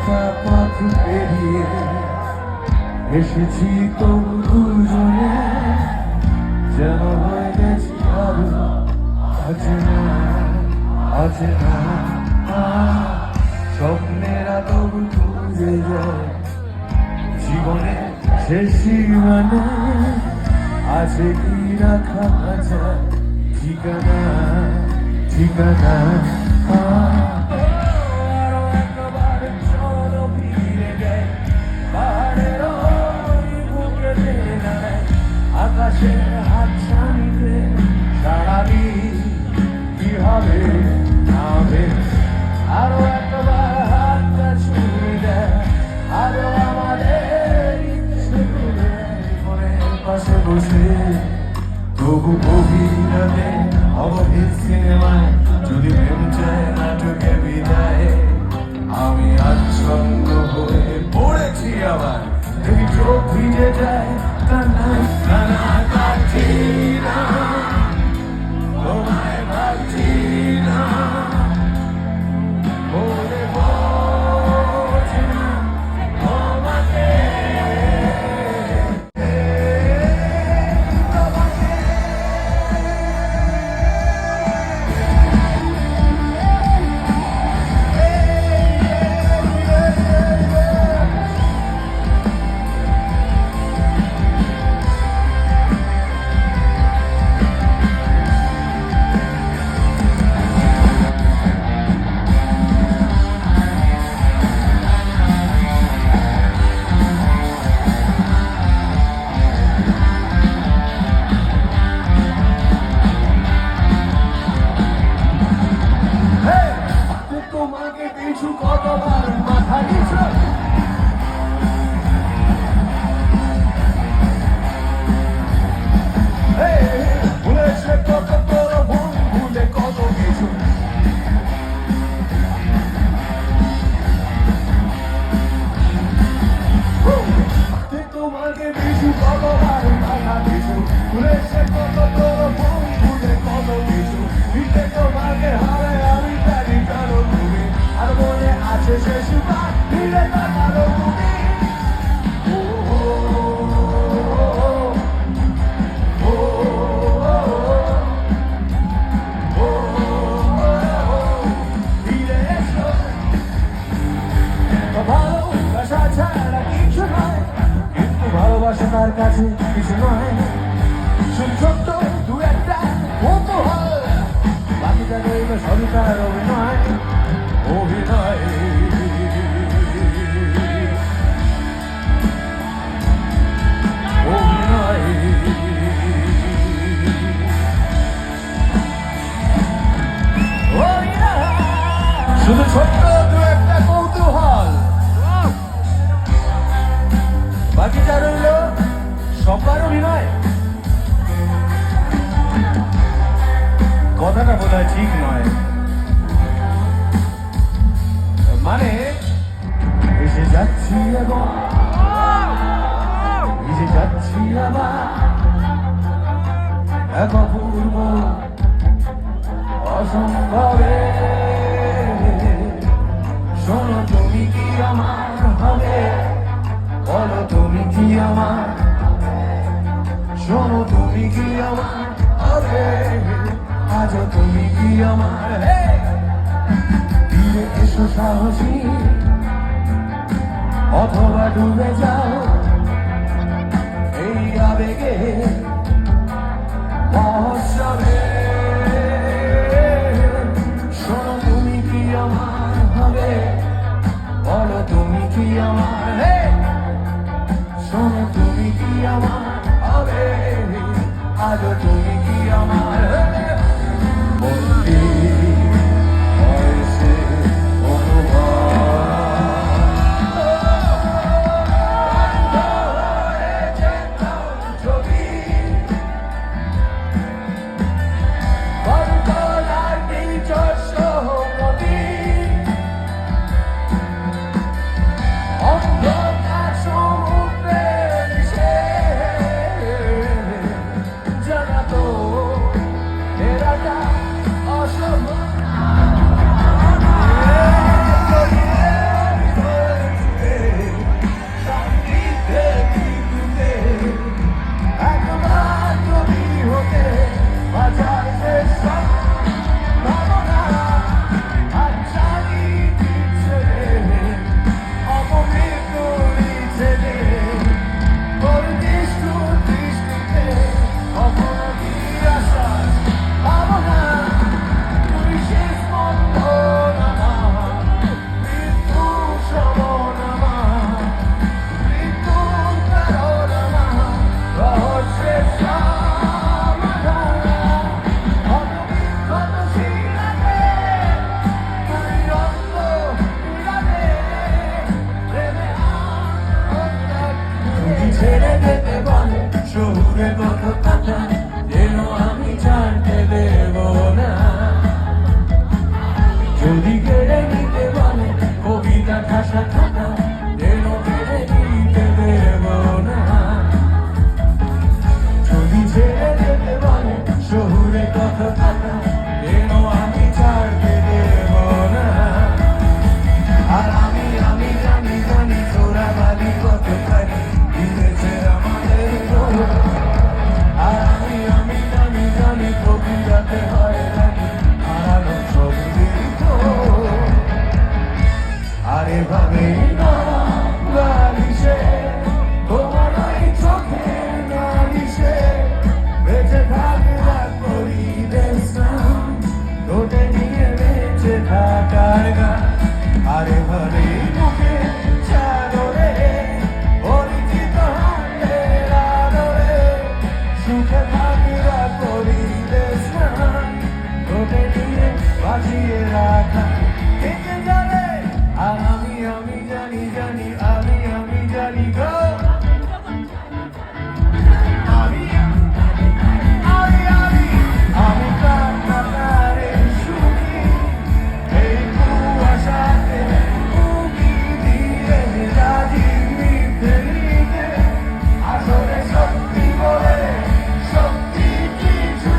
হাজারটা পথ পেরিয়ে এসেছি তবু দুজনে, যেন হয়ে গেছি আরো অচেনা অচেনা। স্বপ্নেরা তবু খুঁজে যায় জীবনে শেষ সীমানে, আছে কি রাখা আছে ঠিকানা ঠিকানা। আকাশের হাতছানিতে সারাদিন কি হবে না হবে, আরো একবার হাতটা ছুঁয়ে দেয়, আরো আমাদের ইচ্ছে করে মনের পাশে বসে তবু গভীরতে অবহিত সিনেমায় যদি প্রেম চায় নাটকে বিদায়। আমি আচ্ছন্ন হয়ে পড়েছি আবার, দেখি চোখ ভিজে যায় কান্নায়, কান্না কাটছি না তোমায় ভাবছি না, মনে পড়ছে না তোমাকে। তোমাকে কিছু কতবার মাথা দিচ্ছ, ভুলেছে কত তোর ভুল, ভুলে কত কিছু। তোমাকে কিছু কতবার মাথা দিচ্ছ, ভুলেছে কত তোর ভুল, ভুলে কত কিছু। পিঠে তোমাকে হারে আমি জানি জানো তুমি, আর মনে আছে সে সুপার ফিরে তাকালো তুমি। ফিরে এসো, ভালোবাসা ছাড়া কিছু নয়, কিন্তু ভালোবাসা তার কাছে কিছু নয়। শুধু ছোট্ট দু একটা কৌতূহল, বাকিটা রইল সবই তার অভিনয় অভিনয়। অভিনয় শুধু ছোট্ট দু একটা কৌতূহল, বাকিটা রইল সবার অভিনয়। কথাটা বোধহয় ঠিক নয়, মানে এসে যাচ্ছি এবং এসে যাচ্ছি আবার এক অপূর্ব অসম্ভবে। শোনো তুমি কি আমার হবে, বলো তুমি কি আমার, শোনো তুমি কি আমার হবে, আজ তুমি কি আমার। ফিরে এসো সাহসী, অথবা ডুবে যাও এই আবেগে মহোৎসবে। শোনো তুমি কি আমার হবে, বলো তুমি কি আমার, শোনো তুমি কি আমার হবে, আজ তুমি কি আমার। জানা তো এরা অসম্ভব। ঠাসা খাতা যেন মেনে নিতে দেব না। যদি ছেড়ে যেতে বলে শহুরে কত কথা যেন আমি ছাড়তে দেব না। আর আমি জানি তোরা বালি কত পারি দিয়েছে আমাদের গো। আর আমি জানি কবিতাতে হয় নাকি হারানো সব দীর্ঘ। আর এভাবেই না বালিশে তোমার ওই চোখে নালিশে বেঁচে থাকে রাত পরিবেশ তোকে নিয়ে বেঁচে থাকার গান। আর এভাবেই বুকে চাদরে পরিচিত হাতের আদরে সুখে থাকে রাত পরিবেশ তোকে নিয়ে বাঁচিয়ে রাখা কে জানে। আর আমি জানি গো। আমি কান্নাকারে সুখী এই কুয়াশাতে উকি দিয়ে রাজি মিথ্যে নিতে। আসলে সত্যি বলে সত্যি কিছু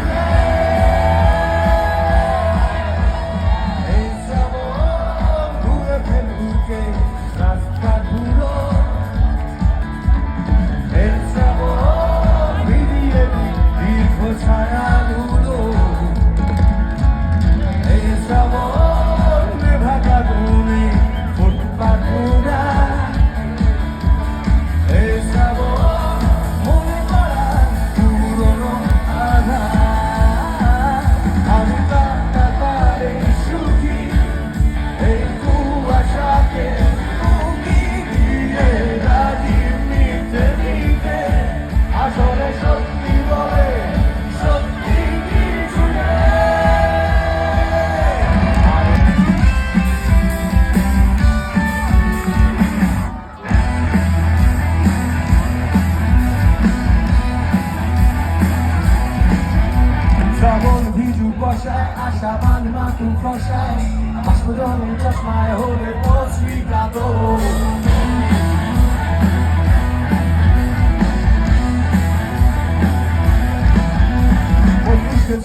এই সব ঘুরে ফেলুকে রাস্তা ঘুরো এই সব ভিড়িয়ে দীর্ঘ ছায়া ধুলো এই সব ভাগা তুমি ফুটপাত ঘুরা এই সব মনে করা পুরনো আঘাত। আমি কান্নাকারে সুখী এই কুয়াশাকে উকি দিয়ে রাজি মিথ্যে নিতে। আসলে সত্যি বলে সত্যি কিছু শ্রাবণ ভিজু বসায় আশাবান মাতুম ফসায় বাষ্পজলে চশমায় হলে অস্বীকাত।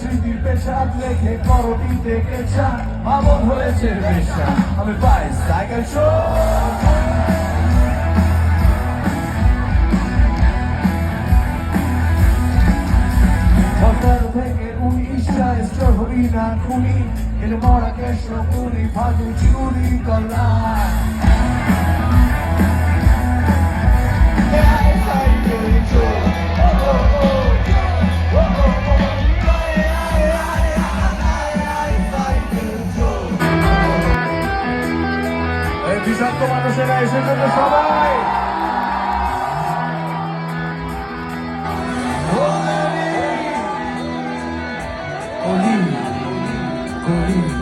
স্মৃতির পেশাদ লেখে করটি থেকে চা মামন হয়েছে পেশা আমি পাই সাইকেল শো। থেকে 19 হবি না খুনি এর মরা কেশ পুরি ফাদু চুরি কলা। বিষাক্ত মানুষেরা এসেছে তো সবাই। Oli, Oli, Oli.